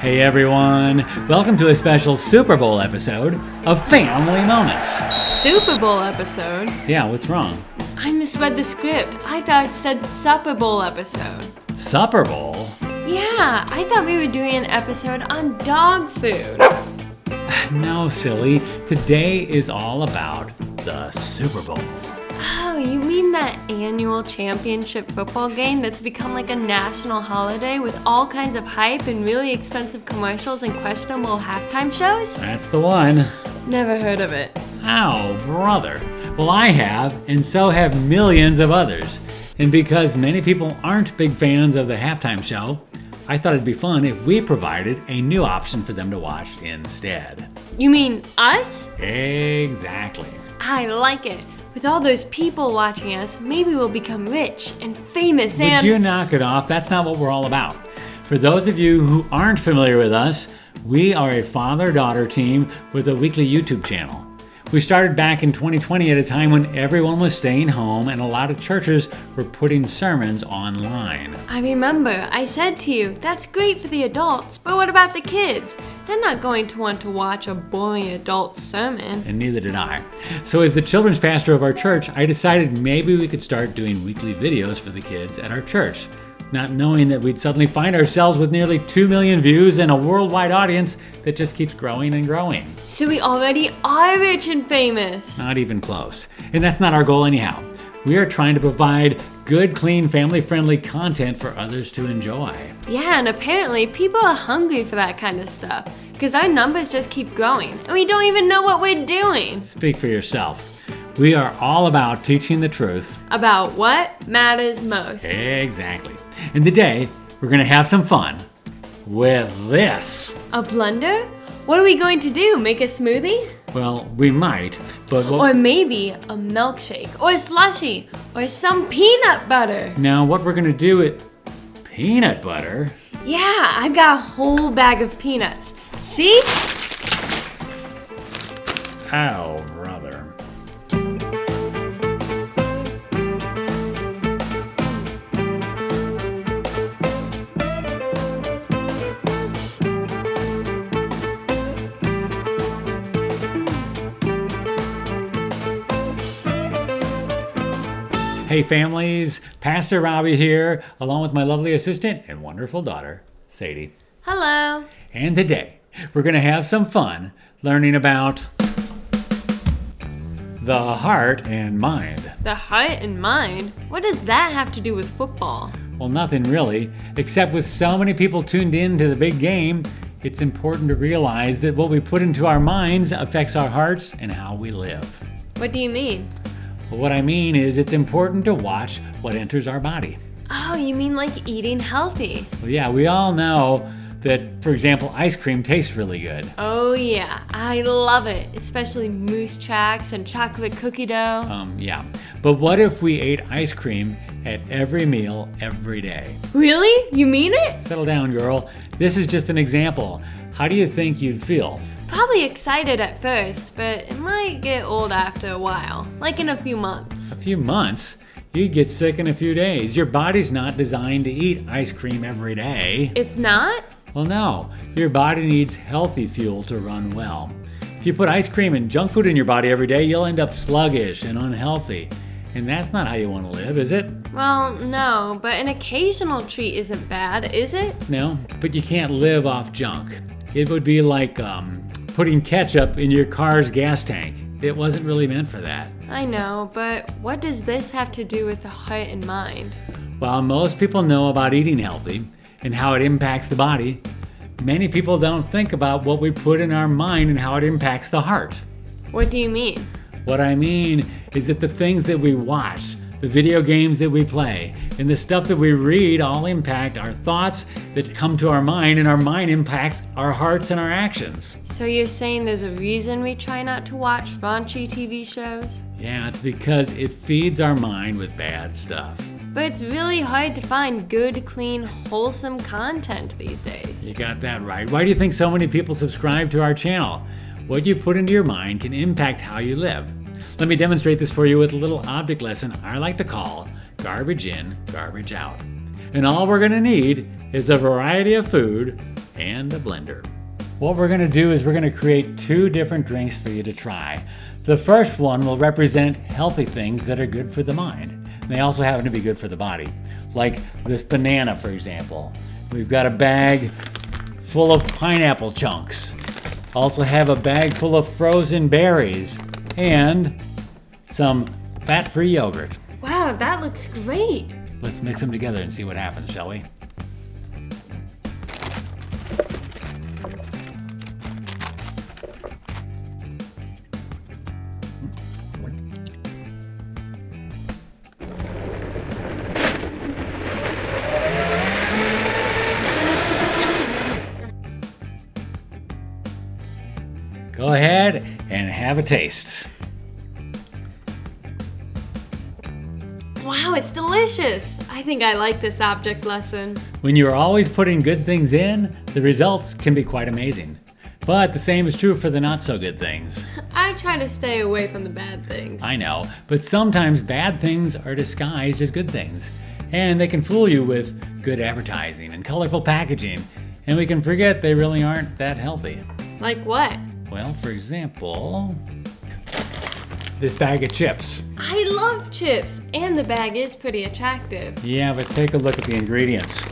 Hey everyone, welcome to a special Super Bowl episode of Family Moments. Super Bowl episode? Yeah, what's wrong? I misread the script. I thought it said Supper Bowl episode. Supper Bowl? Yeah, I thought we were doing an episode on dog food. No, silly. Today is all about the Super Bowl. Oh, you mean that annual championship football game that's become like a national holiday with all kinds of hype and really expensive commercials and questionable halftime shows? That's the one. Never heard of it. Oh, brother. Well, I have, and so have millions of others. And because many people aren't big fans of the halftime show, I thought it'd be fun if we provided a new option for them to watch instead. You mean us? Exactly. I like it. With all those people watching us, maybe we'll become rich and famous and... Would you knock it off? That's not what we're all about. For those of you who aren't familiar with us, we are a father-daughter team with a weekly YouTube channel. We started back in 2020 at a time when everyone was staying home and a lot of churches were putting sermons online. I remember I said to you, that's great for the adults, but what about the kids? They're not going to want to watch a boring adult sermon. And neither did I. So as the children's pastor of our church, I decided maybe we could start doing weekly videos for the kids at our church. Not knowing that we'd suddenly find ourselves with nearly 2 million views and a worldwide audience that just keeps growing and growing. So we already are rich and famous. Not even close. And that's not our goal anyhow. We are trying to provide good, clean, family-friendly content for others to enjoy. Yeah, and apparently people are hungry for that kind of stuff because our numbers just keep growing and we don't even know what we're doing. Speak for yourself. We are all about teaching the truth about what matters most. Exactly. And today, we're going to have some fun with this. A blender? What are we going to do? Make a smoothie? Well, we might, but... Or maybe a milkshake, or a slushie, or some peanut butter. Now, what we're going to do with peanut butter... Yeah, I've got a whole bag of peanuts. See? Ow, brother. Hey families, Pastor Robbie here, along with my lovely assistant and wonderful daughter, Sadie. Hello. And today, we're going to have some fun learning about the heart and mind. The heart and mind? What does that have to do with football? Well, nothing really, except with so many people tuned in to the big game, it's important to realize that what we put into our minds affects our hearts and how we live. What do you mean? Well, what I mean is it's important to watch what enters our body. Oh, you mean like eating healthy? Well, yeah, we all know that, for example, ice cream tastes really good. Oh yeah, I love it, especially moose tracks and chocolate cookie dough. Yeah, but what if we ate ice cream at every meal every day? Really? You mean it? Settle down, girl. This is just an example. How do you think you'd feel? Probably excited at first, but it might get old after a while, like in a few months. A few months? You'd get sick in a few days. Your body's not designed to eat ice cream every day. It's not? Well, no. Your body needs healthy fuel to run well. If you put ice cream and junk food in your body every day, you'll end up sluggish and unhealthy. And that's not how you want to live, is it? Well, no, but an occasional treat isn't bad, is it? No, but you can't live off junk. It would be like putting ketchup in your car's gas tank. It wasn't really meant for that. I know, but what does this have to do with the heart and mind? While most people know about eating healthy and how it impacts the body, many people don't think about what we put in our mind and how it impacts the heart. What do you mean? What I mean is that the things that we watch, the video games that we play, and the stuff that we read all impact our thoughts that come to our mind, and our mind impacts our hearts and our actions. So you're saying there's a reason we try not to watch raunchy TV shows? Yeah, it's because it feeds our mind with bad stuff. But it's really hard to find good, clean, wholesome content these days. You got that right. Why do you think so many people subscribe to our channel? What you put into your mind can impact how you live. Let me demonstrate this for you with a little object lesson I like to call garbage in, garbage out. And all we're gonna need is a variety of food and a blender. What we're gonna do is we're gonna create 2 different drinks for you to try. The first one will represent healthy things that are good for the mind. They also happen to be good for the body. Like this banana, for example. We've got a bag full of pineapple chunks. Also have a bag full of frozen berries and some fat-free yogurt. Wow, that looks great. Let's mix them together and see what happens, shall we? Go ahead and have a taste. Wow, it's delicious. I think I like this object lesson. When you are always putting good things in, the results can be quite amazing. But the same is true for the not so good things. I try to stay away from the bad things. I know, but sometimes bad things are disguised as good things. And they can fool you with good advertising and colorful packaging. And we can forget they really aren't that healthy. Like what? Well, for example, this bag of chips. I love chips, and the bag is pretty attractive. Yeah, but take a look at the ingredients.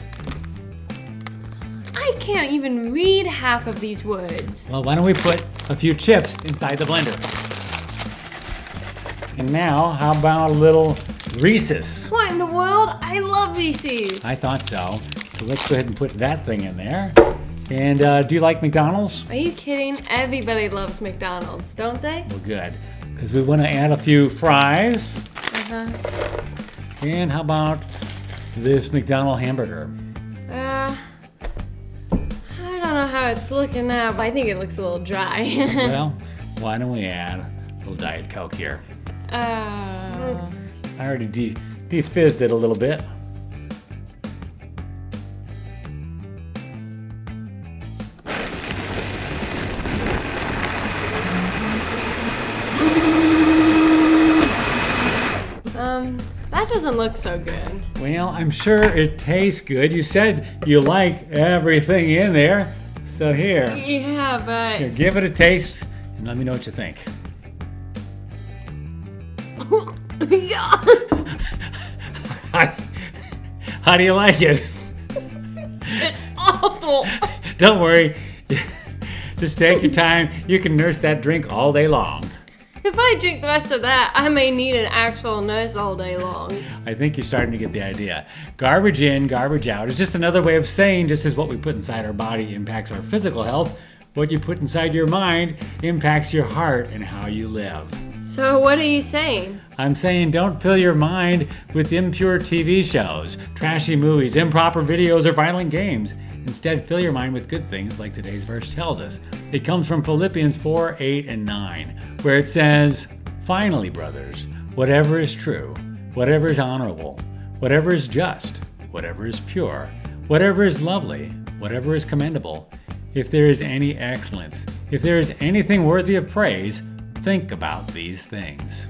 I can't even read half of these words. Well, why don't we put a few chips inside the blender? And now, how about a little Reese's? What in the world? I love Reese's. I thought so. So let's go ahead and put that thing in there. And do you like McDonald's? Are you kidding? Everybody loves McDonald's, don't they? Well, good. Because we want to add a few fries. Uh-huh. And how about this McDonald hamburger? I don't know how it's looking now, but I think it looks a little dry. Well, why don't we add a little Diet Coke here? I already defizzed it a little bit. That doesn't look so good. Well, I'm sure it tastes good. You said you liked everything in there. So here, Yeah, but... here, give it a taste and let me know what you think. Yeah. How do you like it? It's awful. Don't worry. Just take your time. You can nurse that drink all day long. If I drink the rest of that, I may need an actual nurse all day long. I think you're starting to get the idea. Garbage in, garbage out is just another way of saying just as what we put inside our body impacts our physical health, what you put inside your mind impacts your heart and how you live. So what are you saying? I'm saying don't fill your mind with impure TV shows, trashy movies, improper videos, or violent games. Instead, fill your mind with good things like today's verse tells us. It comes from Philippians 4, 8, and 9, where it says, "Finally, brothers, whatever is true, whatever is honorable, whatever is just, whatever is pure, whatever is lovely, whatever is commendable, if there is any excellence, if there is anything worthy of praise, think about these things."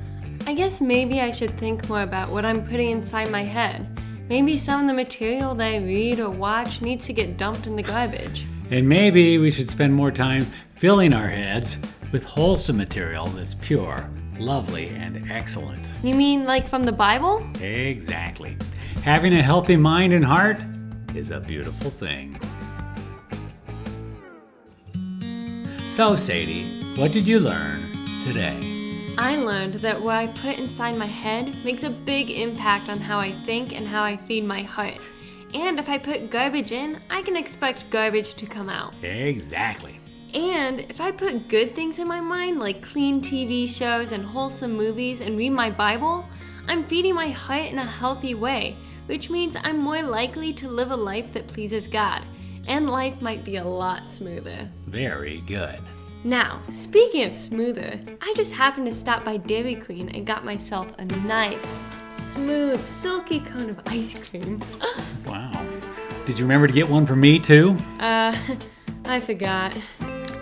I guess maybe I should think more about what I'm putting inside my head. Maybe some of the material that I read or watch needs to get dumped in the garbage. And maybe we should spend more time filling our heads with wholesome material that's pure, lovely, and excellent. You mean like from the Bible? Exactly. Having a healthy mind and heart is a beautiful thing. So, Sadie, what did you learn today? I learned that what I put inside my head makes a big impact on how I think and how I feed my heart. And if I put garbage in, I can expect garbage to come out. Exactly. And if I put good things in my mind, like clean TV shows and wholesome movies and read my Bible, I'm feeding my heart in a healthy way, which means I'm more likely to live a life that pleases God. And life might be a lot smoother. Very good. Now, speaking of smoother, I just happened to stop by Dairy Queen and got myself a nice, smooth, silky cone of ice cream. Wow. Did you remember to get one for me too? I forgot.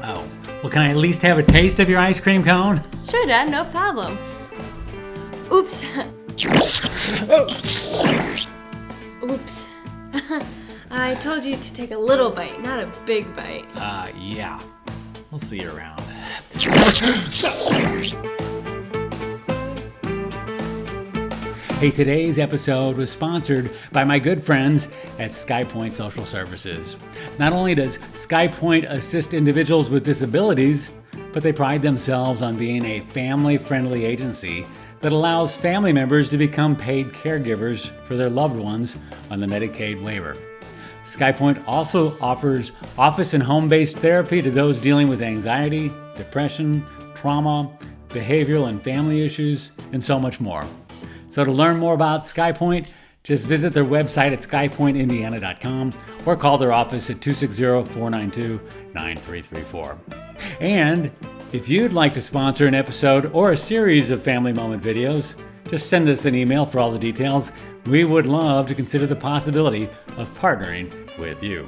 Oh. Well, can I at least have a taste of your ice cream cone? Sure, Dad, no problem. Oops. Oops. I told you to take a little bite, not a big bite. Yeah. We'll see you around. Hey, today's episode was sponsored by my good friends at Sky Point Social Services. Not only does Sky Point assist individuals with disabilities, but they pride themselves on being a family-friendly agency that allows family members to become paid caregivers for their loved ones on the Medicaid waiver. Sky Point also offers office and home-based therapy to those dealing with anxiety, depression, trauma, behavioral and family issues, and so much more. So to learn more about Sky Point, just visit their website at skypointindiana.com or call their office at 260-492-9334. And if you'd like to sponsor an episode or a series of Family Moment videos, just send us an email for all the details. We would love to consider the possibility of partnering with you.